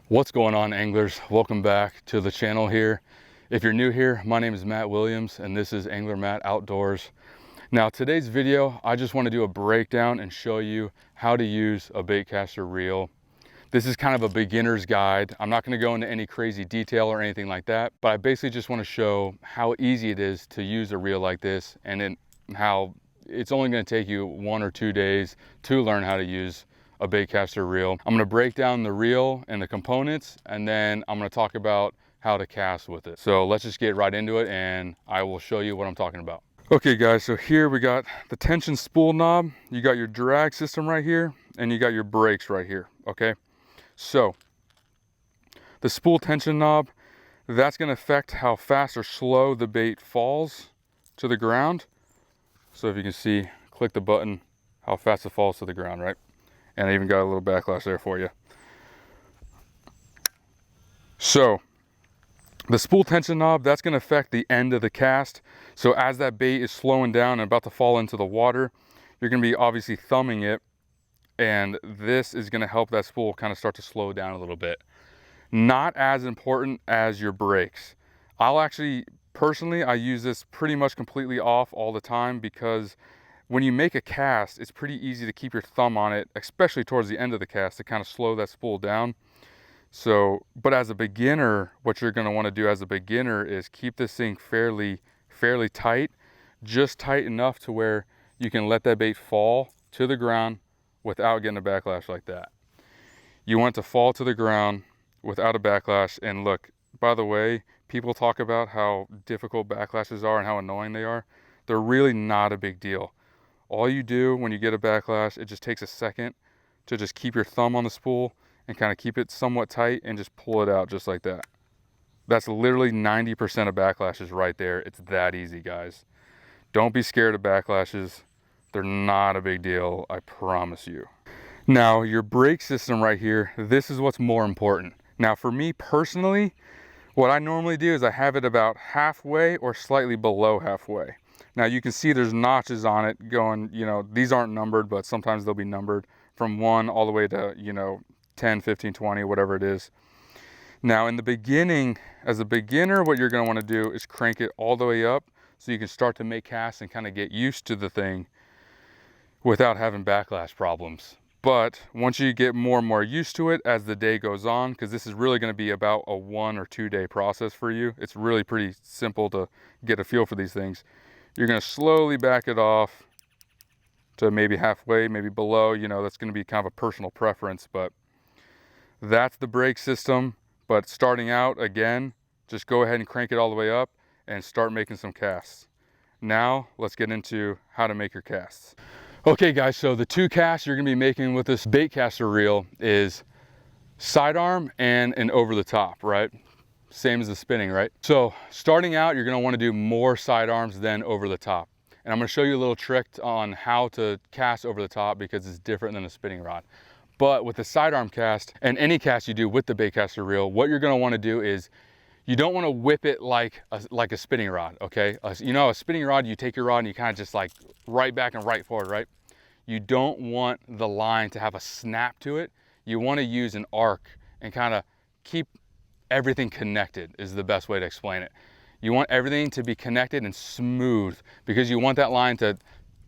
What's going on, anglers? Welcome back to the channel here. If you're new here, my name is Matt Williams and this is Angler Matt Outdoors. Now today's video, I just want to do a breakdown and show you how to use a baitcaster reel. This is kind of a beginner's guide. I'm not going to go into any crazy detail or anything like that, but I basically just want to show how easy it is to use a reel like this, and then how it's only going to take you 1 or 2 days to learn how to use a baitcaster reel. I'm going to break down the reel and the components, and then I'm going to talk about how to cast with it. So let's just get right into it and I will show you what I'm talking about. Okay guys, so here we got the tension spool knob, you got your drag system right here, and you got your brakes right here, okay? So the spool tension knob, that's going to affect how fast or slow the bait falls to the ground. So if you can see, click the button, how fast it falls to the ground, right? And I even got a little backlash there for you. So the spool tension knob, that's going to affect the end of the cast. So as that bait is slowing down and about to fall into the water, you're going to be obviously thumbing it, and this is going to help that spool kind of start to slow down a little bit. Not as important as your brakes. I'll actually, personally, I use this pretty much completely off all the time, because when you make a cast, it's pretty easy to keep your thumb on it, especially towards the end of the cast, to kind of slow that spool down. So, but as a beginner, what you're going to want to do as a beginner is keep this thing fairly tight, just tight enough to where you can let that bait fall to the ground without getting a backlash like that. You want it to fall to the ground without a backlash. And look, by the way, people talk about how difficult backlashes are and how annoying they are. They're really not a big deal. All you do when you get a backlash, it just takes a second to just keep your thumb on the spool and kind of keep it somewhat tight and just pull it out just like that. That's literally 90% of backlashes right there. It's that easy, guys. Don't be scared of backlashes. They're not a big deal, I promise you. Now, your brake system right here, this is what's more important. Now, for me personally, what I normally do is I have it about halfway or slightly below halfway. Now you can see there's notches on it going, you know, these aren't numbered, but sometimes they'll be numbered from 1 all the way to, you know, 10, 15, 20, whatever it is. Now in the beginning, as a beginner, what you're going to want to do is crank it all the way up so you can start to make casts and kind of get used to the thing without having backlash problems. But once you get more and more used to it as the day goes on, because this is really going to be about a 1 or 2 day process for you, it's really pretty simple to get a feel for these things. You're going to slowly back it off to maybe halfway, maybe below. You know, that's going to be kind of a personal preference, but that's the brake system. But starting out, again, just go ahead and crank it all the way up and start making some casts. Now, let's get into how to make your casts. Okay, guys, so the 2 casts you're going to be making with this baitcaster reel is sidearm and an over the top, right? Same as the spinning, right? So starting out, you're going to want to do more sidearms than over the top. And I'm going to show you a little trick on how to cast over the top, because it's different than a spinning rod. But with the sidearm cast, and any cast you do with the baitcaster reel, what you're going to want to do is you don't want to whip it like a spinning rod, okay? You know, a spinning rod, you take your rod and you kind of just like right back and right forward, right? You don't want the line to have a snap to it. You want to use an arc and kind of keep everything connected, is the best way to explain it. You want everything to be connected and smooth, because you want that line to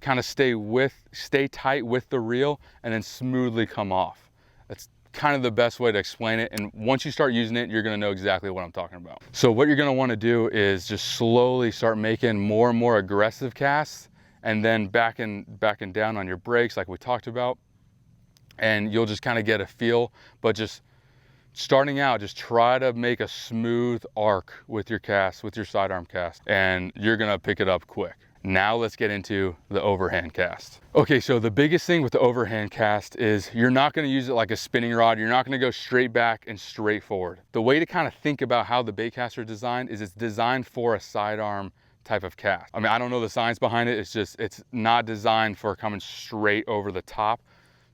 kind of stay tight with the reel and then smoothly come off. That's kind of the best way to explain it. And once you start using it, you're going to know exactly what I'm talking about. So what you're going to want to do is just slowly start making more and more aggressive casts, and then backing down on your brakes like we talked about. And you'll just kind of get a feel, but just starting out, just try to make a smooth arc with your cast, with your sidearm cast, and you're gonna pick it up quick. Now let's get into the overhand cast. Okay, so the biggest thing with the overhand cast is you're not gonna use it like a spinning rod. You're not gonna go straight back and straight forward. The way to kind of think about how the baitcaster is designed is it's designed for a sidearm type of cast. I mean, I don't know the science behind it. It's not designed for coming straight over the top.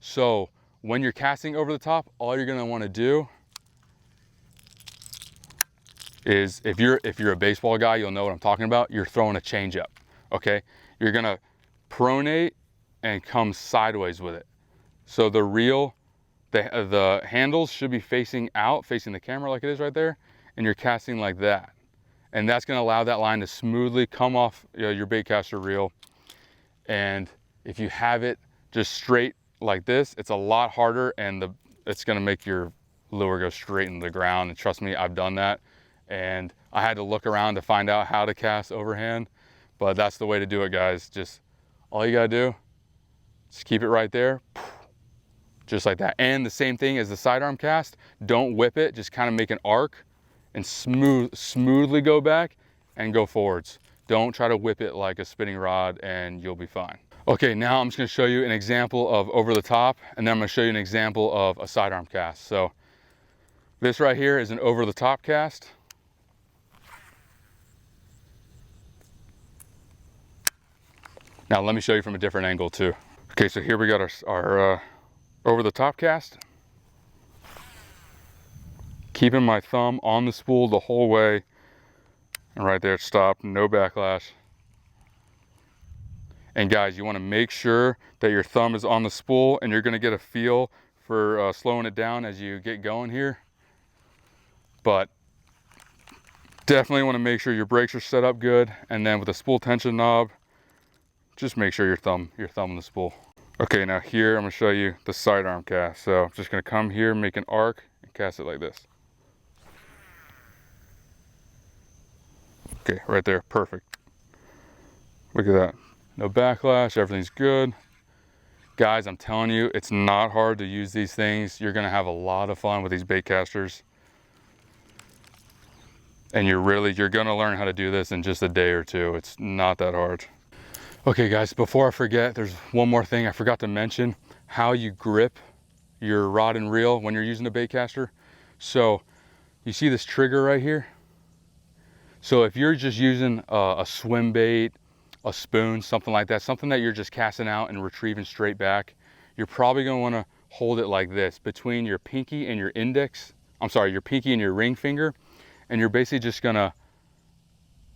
So when you're casting over the top, all you're gonna wanna do is, if you're a baseball guy, you'll know what I'm talking about. You're throwing a changeup, okay? You're gonna pronate and come sideways with it. So the reel the handles should be facing out, facing the camera like it is right there, and you're casting like that. And that's gonna allow that line to smoothly come off your baitcaster reel. And if you have it just straight like this, it's a lot harder, and it's gonna make your lure go straight into the ground. And trust me, I've done that. And I had to look around to find out how to cast overhand, but that's the way to do it, guys. Just all you gotta do, just keep it right there, just like that. And the same thing as the sidearm cast, don't whip it, just kind of make an arc and smoothly go back and go forwards. Don't try to whip it like a spinning rod and you'll be fine. Okay, now I'm just gonna show you an example of over the top, and then I'm gonna show you an example of a sidearm cast. So this right here is an over the top cast. Now let me show you from a different angle too. Okay, so here we got our over the top cast. Keeping my thumb on the spool the whole way. And right there, stop, no backlash. And guys, you wanna make sure that your thumb is on the spool, and you're gonna get a feel for slowing it down as you get going here. But definitely wanna make sure your brakes are set up good. And then with the spool tension knob, just make sure your thumb on the spool. Okay, now here I'm gonna show you the sidearm cast. So I'm just gonna come here, make an arc, and cast it like this. Okay, right there, perfect. Look at that, no backlash, everything's good. Guys, I'm telling you, it's not hard to use these things. You're gonna have a lot of fun with these baitcasters. And you're gonna learn how to do this in just a day or two. It's not that hard. Okay guys, before I forget, there's one more thing I forgot to mention, how you grip your rod and reel when you're using a baitcaster. So you see this trigger right here? So if you're just using a swim bait, a spoon, something like that, something that you're just casting out and retrieving straight back, you're probably gonna wanna hold it like this between your pinky and your your pinky and your ring finger, and you're basically just gonna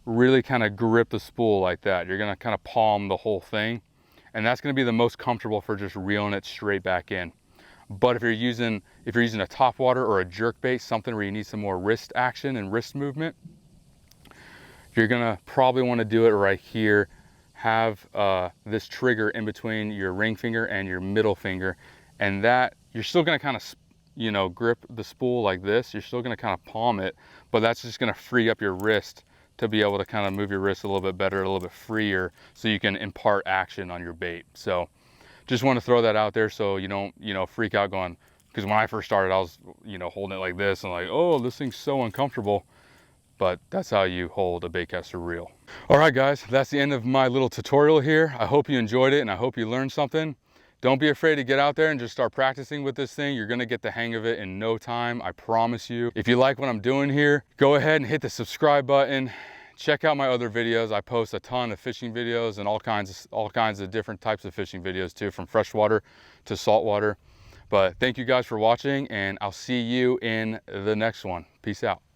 really kind of grip the spool like that. You're gonna kind of palm the whole thing, and that's gonna be the most comfortable for just reeling it straight back in. But if you're using a topwater or a jerk bait, something where you need some more wrist action and wrist movement, you're gonna probably want to do it right here. Have this trigger in between your ring finger and your middle finger, and that you're still gonna kind of grip the spool like this. You're still gonna kind of palm it, but that's just gonna free up your wrist to be able to kind of move your wrist a little bit better, a little bit freer, so you can impart action on your bait. So just want to throw that out there so you don't, freak out going, because when I first started, I was, holding it like this and like, oh, this thing's so uncomfortable. But that's how you hold a baitcaster reel. All right, guys, that's the end of my little tutorial here. I hope you enjoyed it and I hope you learned something. Don't be afraid to get out there and just start practicing with this thing. You're gonna get the hang of it in no time, I promise you. If you like what I'm doing here, go ahead and hit the subscribe button. Check out my other videos. I post a ton of fishing videos and all kinds of different types of fishing videos too, from freshwater to saltwater. But thank you guys for watching, and I'll see you in the next one. Peace out.